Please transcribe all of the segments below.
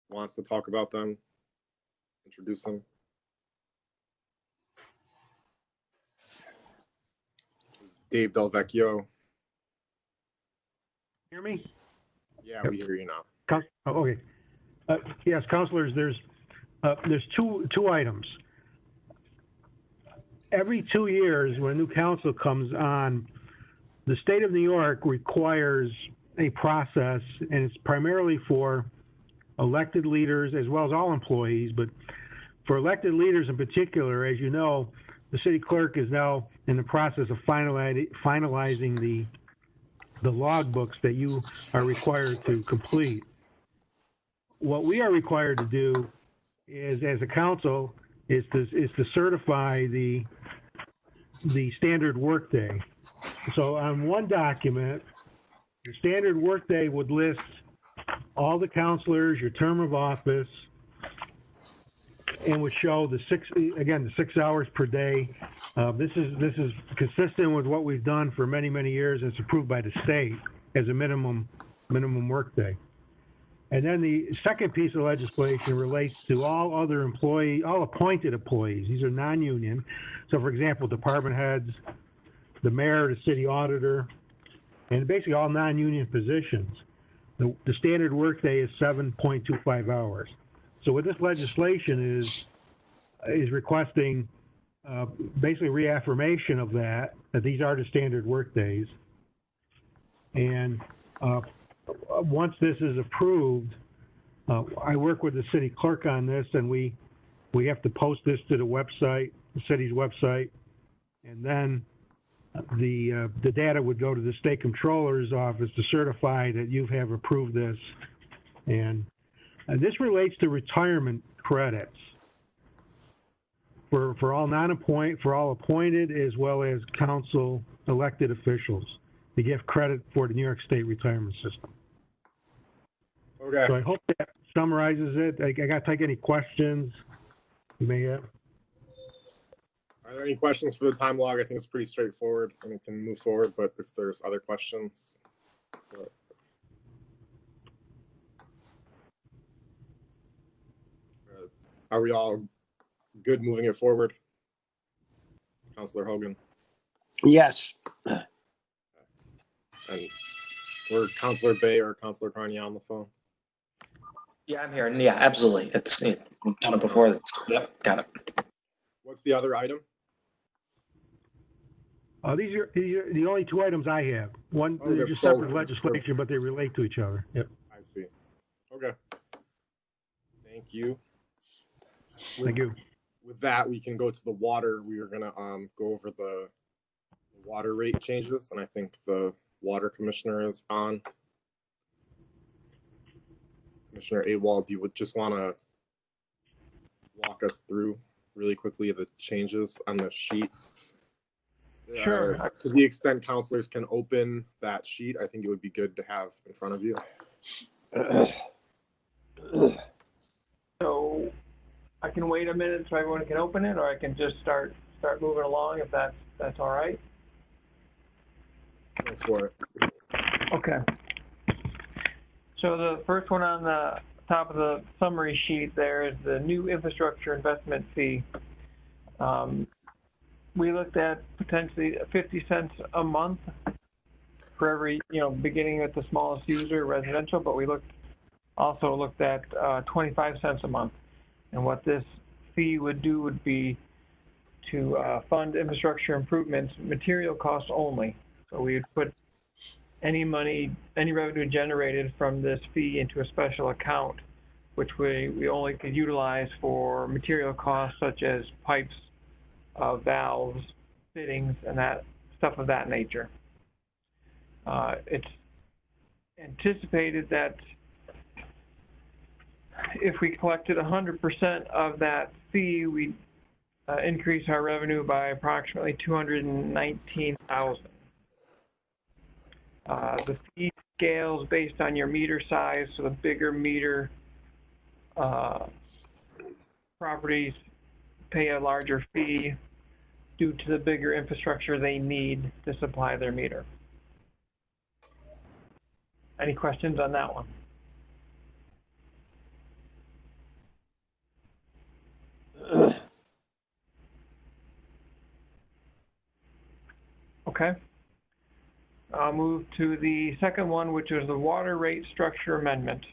wants to talk about them, introduce them. Dave Del Vecchio. Hear me? Yeah, we hear you now. Okay. Yes, councilors, there's two items. Every 2 years, when a new council comes on, the state of New York requires a process, and it's primarily for elected leaders as well as all employees, but for elected leaders in particular, as you know, the city clerk is now in the process of finalizing the logbooks that you are required to complete. What we are required to do is, as a council, is to certify the standard workday. So on one document, the standard workday would list all the councilors, your term of office, and would show the 6 hours per day. This is consistent with what we've done for many, many years. It's approved by the state as a minimum workday. And then the second piece of legislation relates to all appointed employees. These are non-union. So, for example, department heads, the mayor, the city auditor, and basically all non-union positions. The standard workday is 7.25 hours. So what this legislation is requesting basically reaffirmation of that these are the standard workdays. And once this is approved, I work with the city clerk on this, and we have to post this to the website, the city's website, and then the data would go to the state controller's office to certify that you have approved this. And this relates to retirement credits for all appointed as well as council elected officials to give credit for the New York State retirement system. Okay. So I hope that summarizes it. I got to take any questions you may have. Are there any questions for the time log? I think it's pretty straightforward and we can move forward, but if there's other questions. Are we all good moving it forward? Councilor Hogan? Yes. And we're Councilor Bay or Councilor Carney on the phone? Yeah, I'm here. Yeah, absolutely. We've done it before. Yep, got it. What's the other item? These are the only two items I have. One, they're just separate legislation, but they relate to each other. Yep. I see. Okay. Thank you. Thank you. With that, we can go to the water. We are gonna go over the water rate changes, and I think the water commissioner is on. Commissioner Awald, you would just want to walk us through really quickly the changes on the sheet. Sure. To the extent counselors can open that sheet, I think it would be good to have in front of you. So I can wait a minute so everyone can open it, or I can just start moving along if that's all right. Go for it. Okay. So the first one on the top of the summary sheet there is the new infrastructure investment fee. We looked at potentially 50 cents a month for every, beginning at the smallest user, residential, but we also looked at 25 cents a month. And what this fee would do would be to fund infrastructure improvements, material costs only. So we would put any revenue generated from this fee into a special account, which we only could utilize for material costs such as pipes, valves, fittings, and that stuff of that nature. It's anticipated that if we collected 100% of that fee, we'd increase our revenue by approximately $219,000. The fee scales based on your meter size, so the bigger meter properties pay a larger fee due to the bigger infrastructure they need to supply their meter. Any questions on that one? Okay. I'll move to the second one, which is the water rate structure amendment.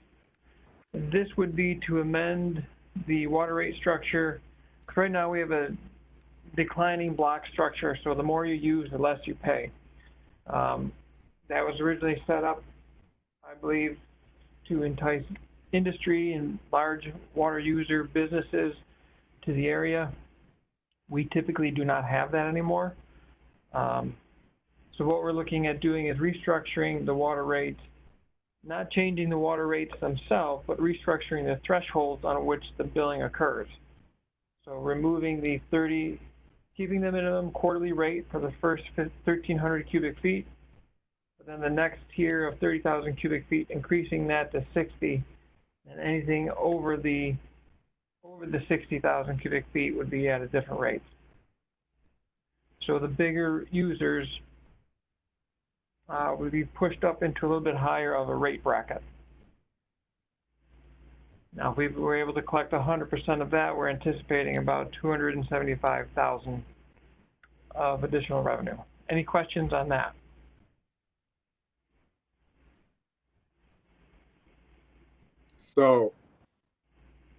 This would be to amend the water rate structure. 'Cause right now we have a declining block structure, so the more you use, the less you pay. That was originally set up, I believe, to entice industry and large water user businesses to the area. We typically do not have that anymore. So what we're looking at doing is restructuring the water rates, not changing the water rates themselves, but restructuring the thresholds on which the billing occurs. So removing the keeping the minimum quarterly rate for the first 1,300 cubic feet, but then the next tier of 30,000 cubic feet, increasing that to 60, and anything over the 60,000 cubic feet would be at a different rate. So the bigger users would be pushed up into a little bit higher of a rate bracket. Now, if we were able to collect 100% of that, we're anticipating about $275,000 of additional revenue. Any questions on that? So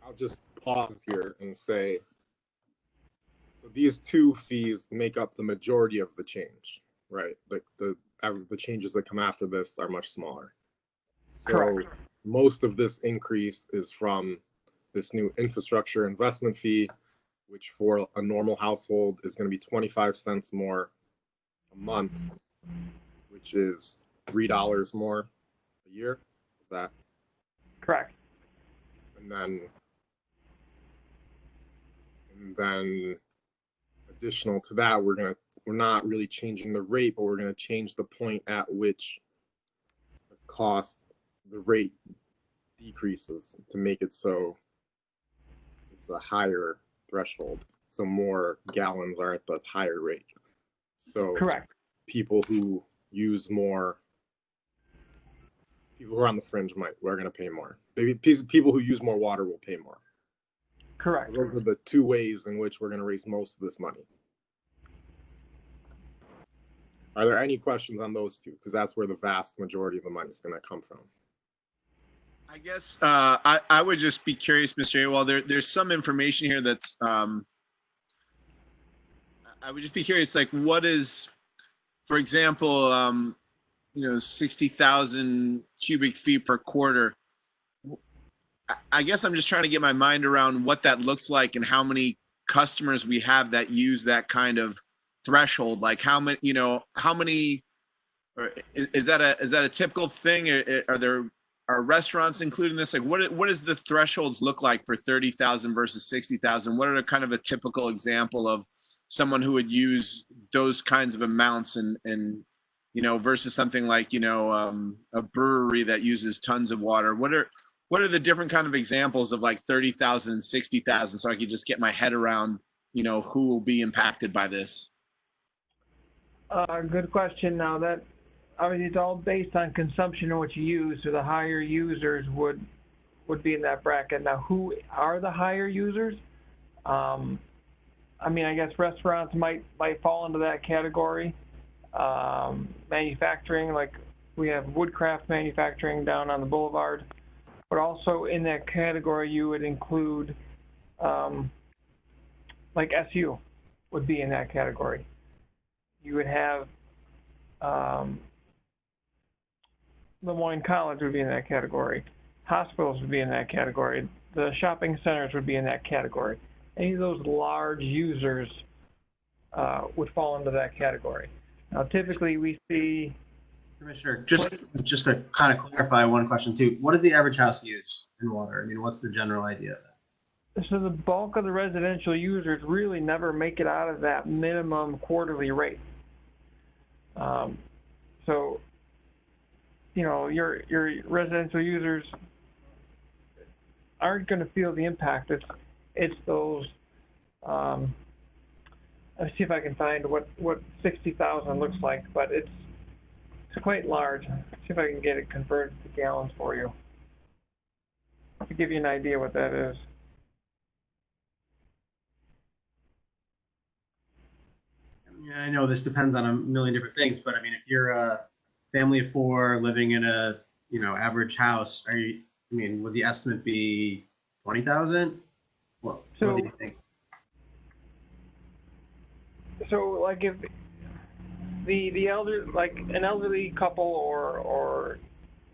I'll just pause here and say, so these two fees make up the majority of the change, right? Like the changes that come after this are much smaller. So Correct. most of this increase is from this new infrastructure investment fee, which for a normal household is going to be 25 cents more a month, which is $3 more a year. Is that Correct. and then additional to that, we're not really changing the rate, but we're going to change the point at which the rate decreases to make it so it's a higher threshold, so more gallons are at the higher rate. So Correct. people who are on the fringe we're going to pay more. People who use more water will pay more. Correct. Those are the two ways in which we're going to raise most of this money. Are there any questions on those two? Because that's where the vast majority of the money is going to come from. I guess I would just be curious, Mr. Awal. There's some information here that's I would just be curious, like what is, for example, 60,000 cubic feet per quarter. I guess I'm just trying to get my mind around what that looks like and how many customers we have that use that kind of threshold. Like how many, or is that a typical thing? Are restaurants including this? Like what does the thresholds look like for 30,000 versus 60,000? What are kind of a typical example of someone who would use those kinds of amounts and versus something like, a brewery that uses tons of water? What are the different kind of examples of like 30,000 and 60,000 so I could just get my head around, who will be impacted by this? Good question. Now that obviously it's all based on consumption and what you use, so the higher users would be in that bracket. Now, who are the higher users? I guess restaurants might fall into that category. Manufacturing, like we have Woodcraft Manufacturing down on the boulevard, but also in that category you would include like SU would be in that category. You would have Lemoyne College would be in that category. Hospitals would be in that category. The shopping centers would be in that category. Any of those large users would fall into that category. Now, typically we see... Commissioner, just to kind of clarify one question too, what does the average house use in water? I mean, what's the general idea of that? So the bulk of the residential users really never make it out of that minimum quarterly rate. So, your residential users aren't going to feel the impact. It's those. Let's see if I can find what 60,000 looks like, but it's quite large. Let's see if I can get it converted to gallons for you to give you an idea what that is. Yeah, I know this depends on a million different things, but I mean, if you're a family of four living in a, average house, would the estimate be 20,000? What do you think? So like if the elder, like an elderly couple or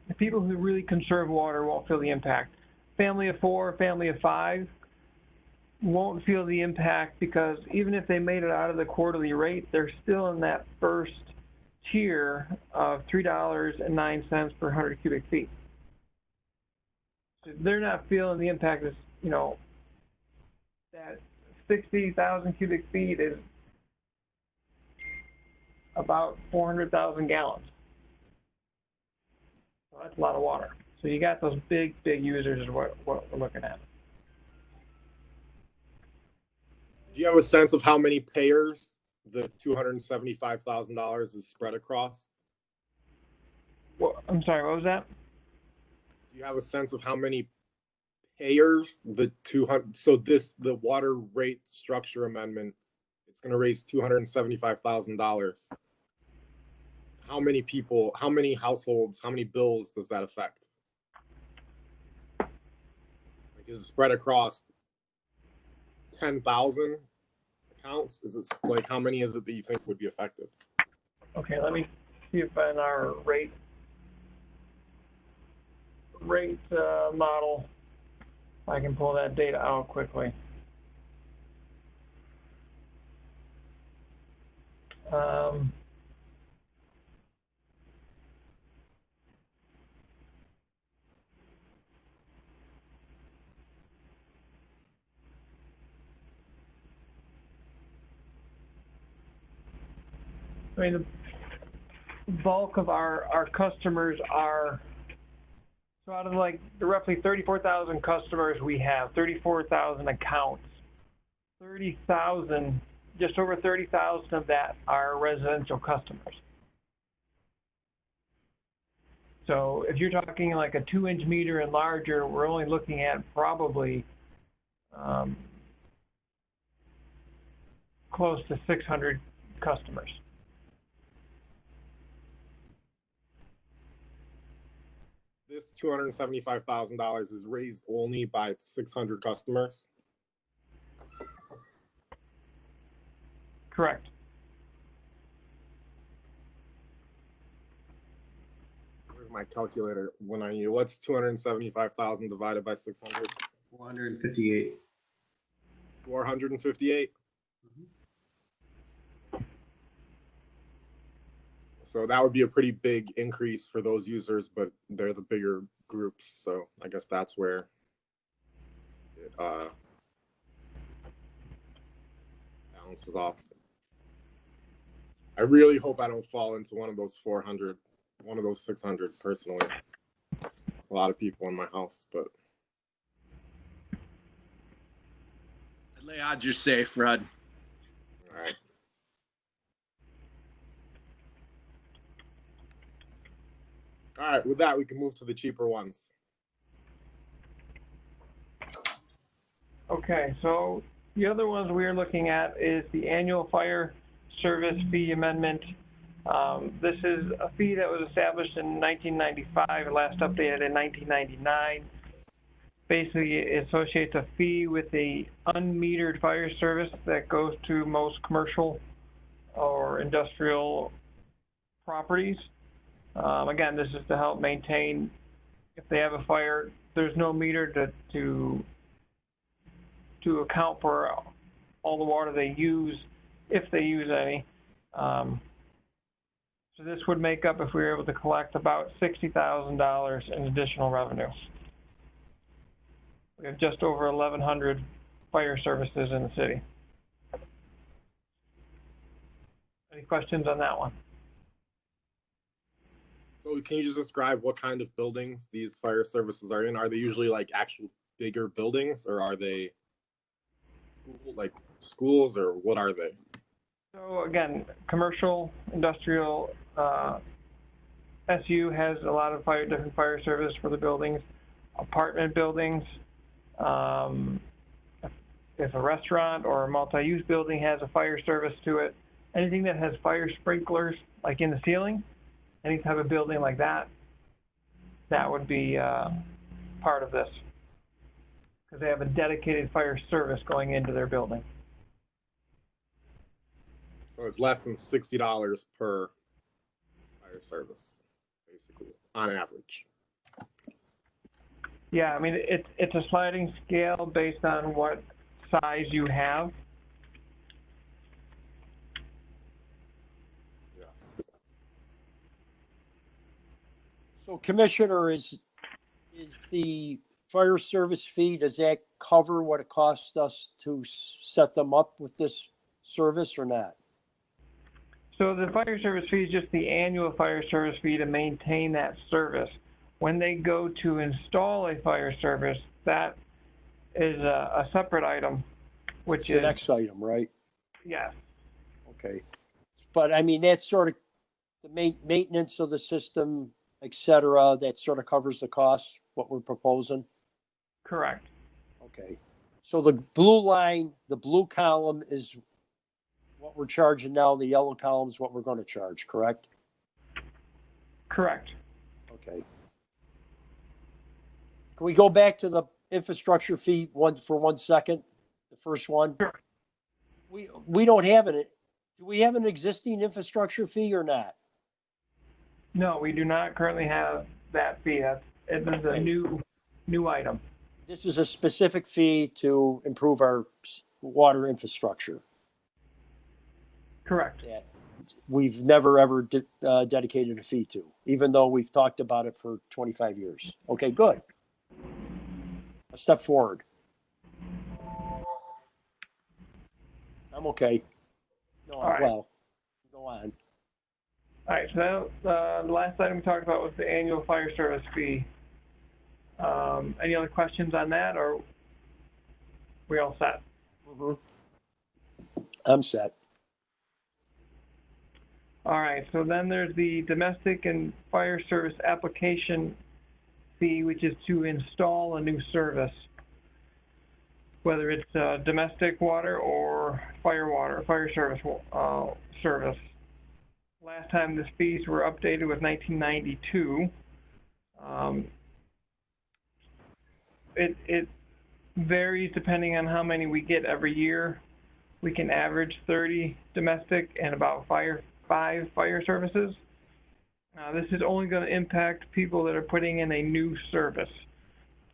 the people who really conserve water won't feel the impact. Family of four, family of five won't feel the impact because even if they made it out of the quarterly rate, they're still in that first tier of $3.09 per 100 cubic feet. So they're not feeling the impact of, that 60,000 cubic feet is about 400,000 gallons. So that's a lot of water. So you got those big users is what we're looking at. Do you have a sense of how many payers the $275,000 is spread across? Well, I'm sorry, what was that? Do you have a sense of how many payers the the water rate structure amendment, it's going to raise $275,000. How many people, how many households, how many bills does that affect? Like, is it spread across 10,000 accounts? Is it like, how many is it that you think would be affected? Okay, let me see if in our rate model, I can pull that data out quickly. I mean, the bulk of our customers are, so out of like the roughly 34,000 customers we have, 34,000 accounts, 30,000, just over 30,000 of that are residential customers. So if you're talking like a 2-inch meter and larger, we're only looking at probably close to 600 customers. This $275,000 is raised only by 600 customers. Correct. Where's my calculator when I need? What's 275,000 divided by 600? 458. 458. So that would be a pretty big increase for those users, but they're the bigger groups. So I guess that's where it balances off. I really hope I don't fall into one of those 400, one of those 600 personally. A lot of people in my house, but. I'd lay odds you're safe, Rod. All right. All right, with that, we can move to the cheaper ones. Okay, so the other ones we're looking at is the annual fire service fee amendment. This is a fee that was established in 1995, last updated in 1999. Basically, it associates a fee with the unmetered fire service that goes to most commercial or industrial properties. Again, this is to help maintain, if they have a fire, there's no meter to account for all the water they use, if they use any. So this would make up, if we were able to collect, about $60,000 in additional revenue. We have just over 1,100 fire services in the city. Any questions on that one? So can you just describe what kind of buildings these fire services are in? Are they usually like actual bigger buildings, or are they like schools, or what are they? So again, commercial, industrial, SU has a lot of different fire service for the buildings, apartment buildings. If a restaurant or a multi-use building has a fire service to it, anything that has fire sprinklers, like in the ceiling, any type of building like that, that would be part of this. Because they have a dedicated fire service going into their building. So it's less than $60 per fire service, basically, on average. Yeah, I mean, it's a sliding scale based on what size you have. Yes. So Commissioner, is the fire service fee, does that cover what it costs us to set them up with this service or not? So the fire service fee is just the annual fire service fee to maintain that service. When they go to install a fire service, that is a separate item, which It's is the next item, right? yes, Okay. But I mean, that's sort of the maintenance of the system, et cetera, that sort of covers the cost, what we're proposing. correct. Okay. So the blue line, the blue column is what we're charging now. The yellow column is what we're going to charge, correct? Correct. Okay. Can we go back to the infrastructure fee for 1 second? The first one? Sure. We don't have do we have an existing infrastructure fee or not? No, we do not currently have that fee. It is a new item. This is a specific fee to improve our water infrastructure. Correct. That we've never ever dedicated a fee to, even though we've talked about it for 25 years. Okay, good. A step forward. I'm okay. No, All right. well, go on. All right, so the last item we talked about was the annual fire service fee. Any other questions on that, or we all set? Mm-hmm. I'm set. All right, so then there's the domestic and fire service application fee, which is to install a new service, whether it's domestic water or fire service service. Last time the fees were updated was 1992. It varies depending on how many we get every year. We can average 30 domestic and about 5 fire services. This is only going to impact people that are putting in a new service,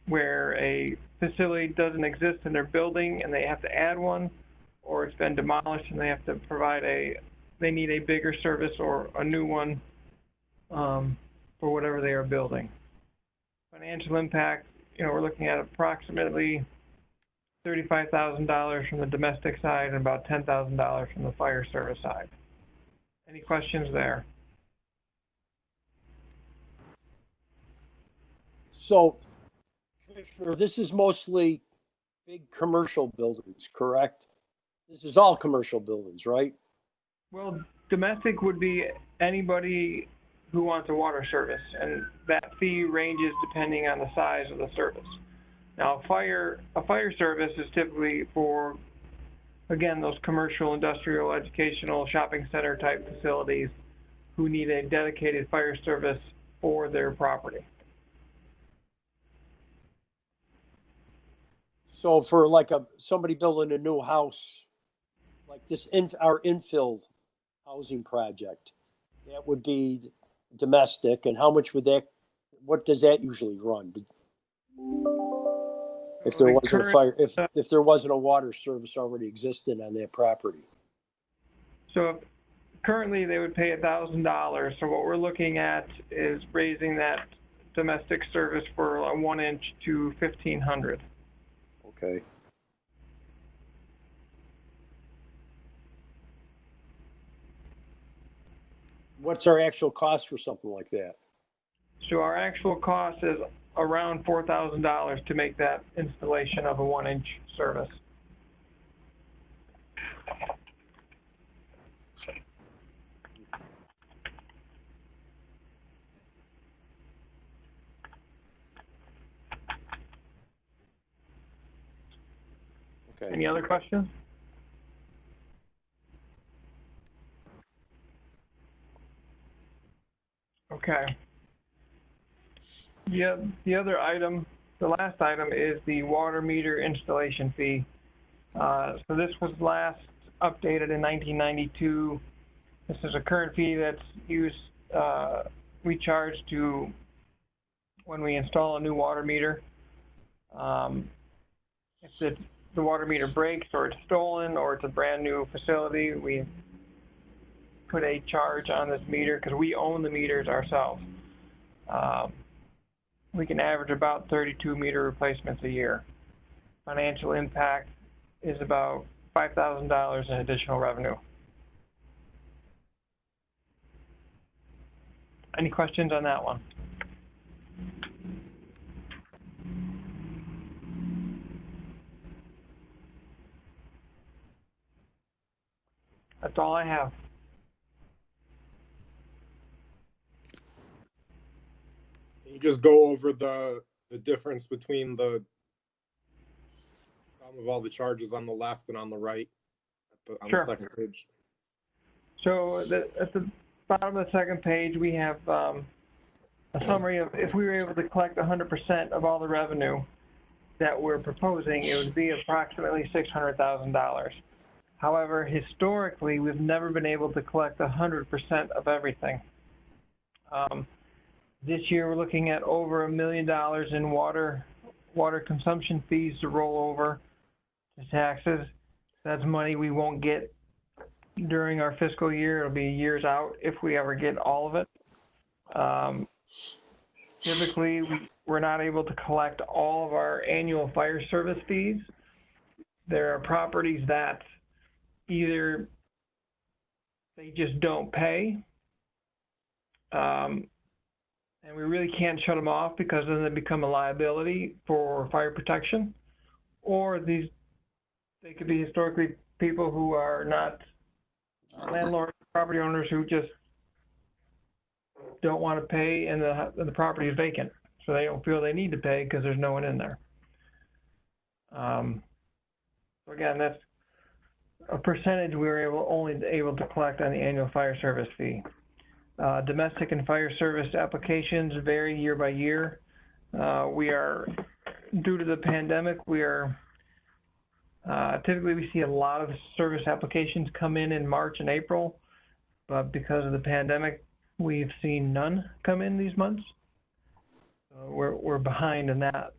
where a facility doesn't exist in their building and they have to add one, or it's been demolished and they have to provide they need a bigger service or a new one for whatever they are building. Financial impact, we're looking at approximately $35,000 from the domestic side and about $10,000 from the fire service side. Any questions there? So, Commissioner, this is mostly big commercial buildings, correct? This is all commercial buildings, right? Well, domestic would be anybody who wants a water service, and that fee ranges depending on the size of the service. Now, a fire service is typically for, again, those commercial, industrial, educational, shopping center type facilities who need a dedicated fire service for their property. So for like somebody building a new house, like this our infill housing project, that would be domestic. And how much what does that usually run? If there wasn't a fire, if there wasn't a water service already existing on that property. So currently they would pay $1,000. So what we're looking at is raising that domestic service for a 1 inch to $1,500. Okay. What's our actual cost for something like that? So our actual cost is around $4,000 to make that installation of a 1 inch service. Okay. Any other questions? Okay. The other item, the last item is the water meter installation fee. So this was last updated in 1992. This is a current fee that's used, we charge to when we install a new water meter. If the water meter breaks or it's stolen or it's a brand new facility, we put a charge on this meter because we own the meters ourselves. We can average about 32 meter replacements a year. Financial impact is about $5,000 in additional revenue. Any questions on that one? That's all I have. Can you just go over the difference between the sum of all the charges on the left and on the right on Sure. the second page? So at the bottom of the second page, we have a summary of if we were able to collect 100% of all the revenue that we're proposing, it would be approximately $600,000. However, historically, we've never been able to collect 100% of everything. This year, we're looking at over $1 million in water consumption fees to roll over to taxes. That's money we won't get during our fiscal year. It'll be years out if we ever get all of it. Typically, we're not able to collect all of our annual fire service fees. There are properties that either they just don't pay, and we really can't shut them off because then they become a liability for fire protection, or they could be historically people who are not landlords, property owners who just don't want to pay, and the property is vacant, so they don't feel they need to pay because there's no one in there. So again, that's a percentage we were only able to collect on the annual fire service fee. Domestic and fire service applications vary year by year. Due to the pandemic, typically we see a lot of service applications come in March and April, but because of the pandemic, we've seen none come in these months. We're behind in that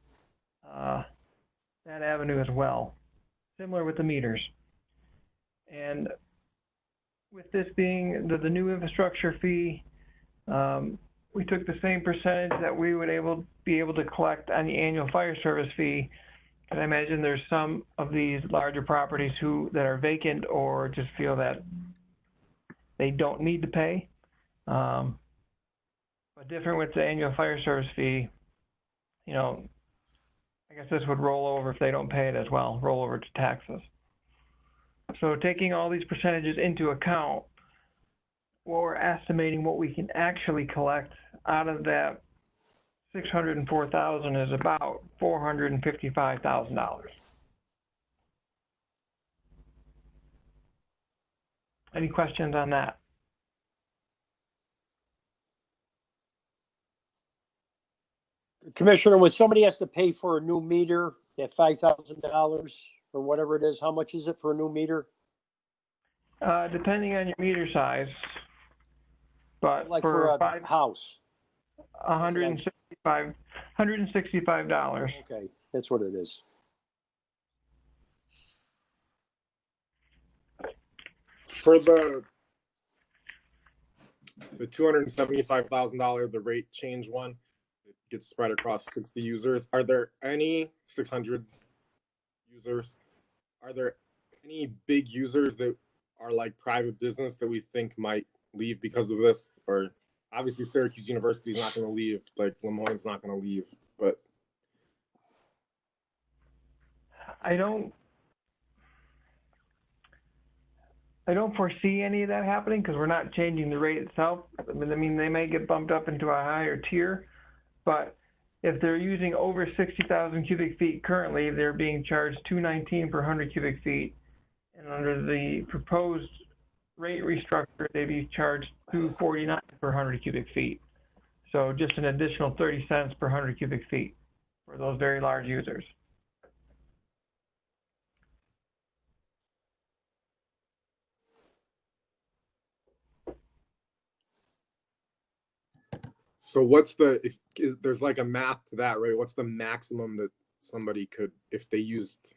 avenue as well. Similar with the meters. And with this being the new infrastructure fee, we took the same percentage that we would be able to collect on the annual fire service fee. And I imagine there's some of these larger properties that are vacant or just feel that they don't need to pay. But different with the annual fire service fee, I guess this would roll over if they don't pay it as well, roll over to taxes. So taking all these percentages into account, what we're estimating what we can actually collect out of that $604,000 is about $455,000. Any questions on that? Commissioner, when somebody has to pay for a new meter, that $5,000 or whatever it is, how much is it for a new meter? Depending on your meter size, but Like for a house. $165. Okay, that's what it is. For the $275,000, the rate change one, it gets spread across 60 users. Are there any 600 users? Are there any big users that are like private business that we think might leave because of this? Or obviously Syracuse University is not going to leave, like Lemoyne's not going to leave, but I don't foresee any of that happening because we're not changing the rate itself. I mean, they may get bumped up into a higher tier, but if they're using over 60,000 cubic feet currently, they're being charged $219 per 100 cubic feet. And under the proposed rate restructure, they'd be charged $249 per 100 cubic feet. So just an additional 30 cents per 100 cubic feet for those very large users. So what's the, there's like a math to that, right? What's the maximum that somebody could, if they used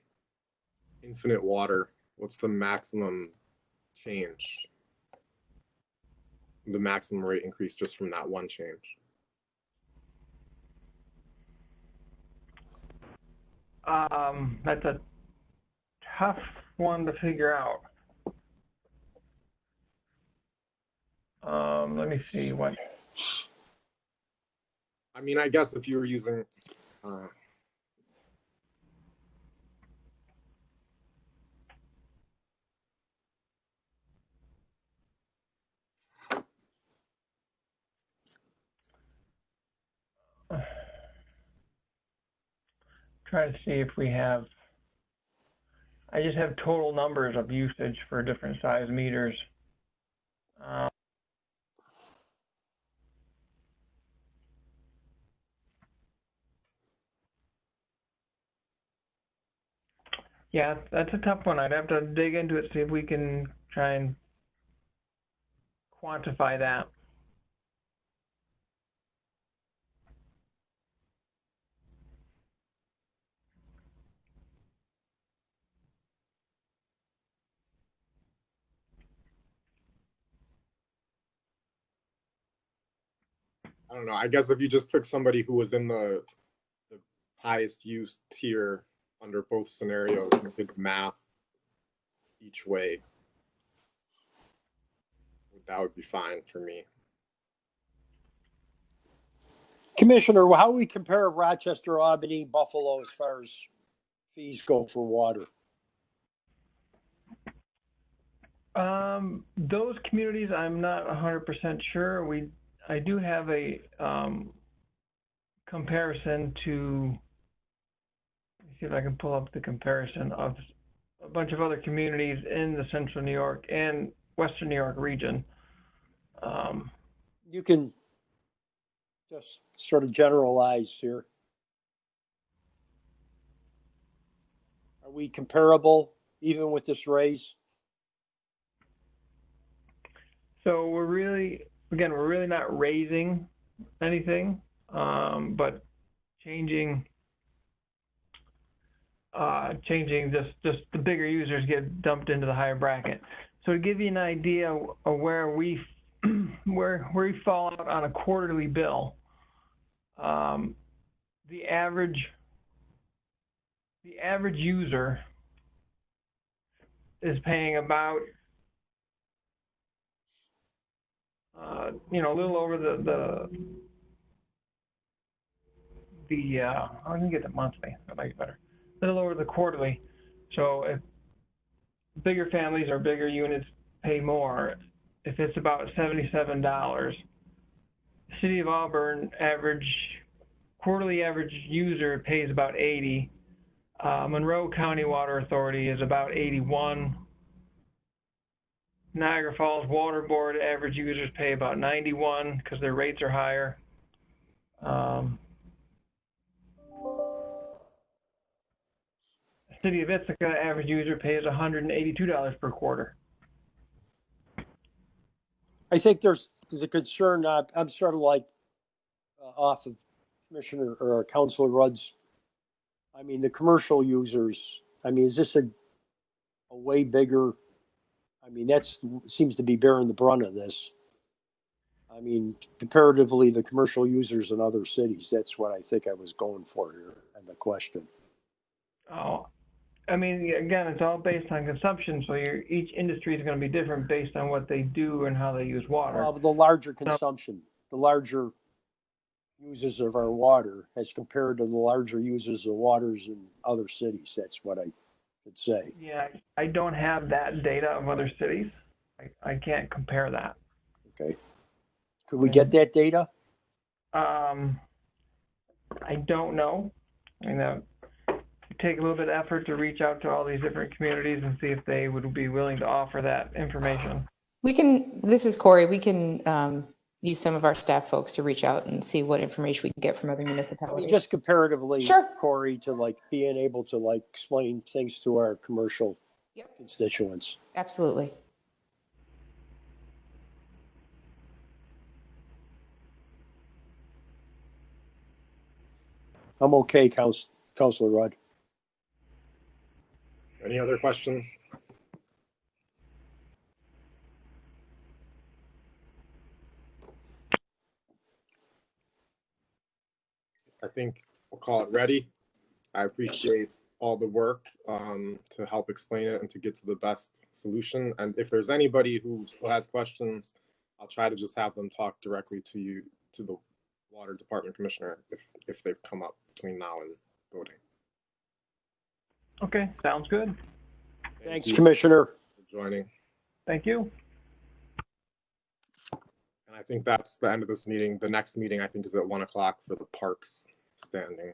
infinite water, what's the maximum change? The maximum rate increase just from that one change? That's a tough one to figure out. Let me see what. I mean, I guess if you were using, Try to see if we have. I just have total numbers of usage for different size meters. Yeah, that's a tough one. I'd have to dig into it, see if we can try and quantify that. I don't know. I guess if you just took somebody who was in the highest use tier under both scenarios and did math each way, that would be fine for me. Commissioner, how do we compare Rochester, Albany, Buffalo as far as fees go for water? Those communities, I'm not 100% sure. I do have a comparison to. Let me see if I can pull up the comparison of a bunch of other communities in the Central New York and Western New York region. You can just sort of generalize here. Are we comparable even with this raise? So we're really not raising anything, but changing just the bigger users get dumped into the higher bracket. So to give you an idea of where we fall out on a quarterly bill, the average user is paying about a little over I'm gonna get the monthly. That might be better. A little over the quarterly. So if bigger families or bigger units pay more, if it's about $77, the City of Auburn quarterly average user pays about $80. Monroe County Water Authority is about $81. Niagara Falls Water Board average users pay about $91 because their rates are higher. City of Ithaca average user pays $182 per quarter. I think there's a concern. I'm sort of like off of Commissioner or Councilor Rudd's. I mean, the commercial users. I mean, is this a way bigger? I mean, that seems to be bearing the brunt of this. I mean, comparatively, the commercial users in other cities. That's what I think I was going for here in the question. Oh, I mean, again, it's all based on consumption, so each industry is going to be different based on what they do and how they use water. Well, the larger consumption, the larger users of our water as compared to the larger users of waters in other cities. That's what I could say. Yeah, I don't have that data of other cities. I can't compare that. Okay. Could we get that data? I don't know. Take a little bit of effort to reach out to all these different communities and see if they would be willing to offer that information. This is Corey, we can use some of our staff folks to reach out and see what information we can get from other I mean, municipalities. just comparatively, Sure. Corey, to like being able to like explain things to our commercial Yep. constituents. Absolutely. I'm okay, Councilor Rudd. Any other questions? I think we'll call it ready. I appreciate all the work to help explain it and to get to the best solution. And if there's anybody who still has questions, I'll try to just have them talk directly to you, to the Water Department Commissioner, if they've come up between now and voting. Okay, sounds good. Thanks, you Commissioner. for joining. Thank you. And I think that's the end of this meeting. The next meeting, I think, is at 1 o'clock for the parks standing.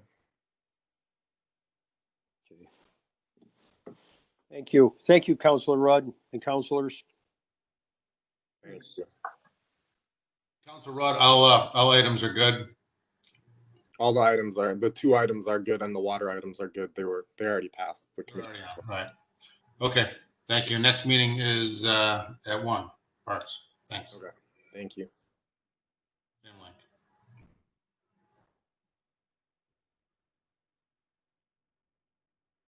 Thank you. Thank you, Councilor Rudd and councilors. Thank you. Council Rudd, all items are good. All the items are, the 2 items are good and the water items are good. They already passed the All committee. right. Okay. Thank you. Next meeting is at 1. Parks. Thanks. Okay. Thank you.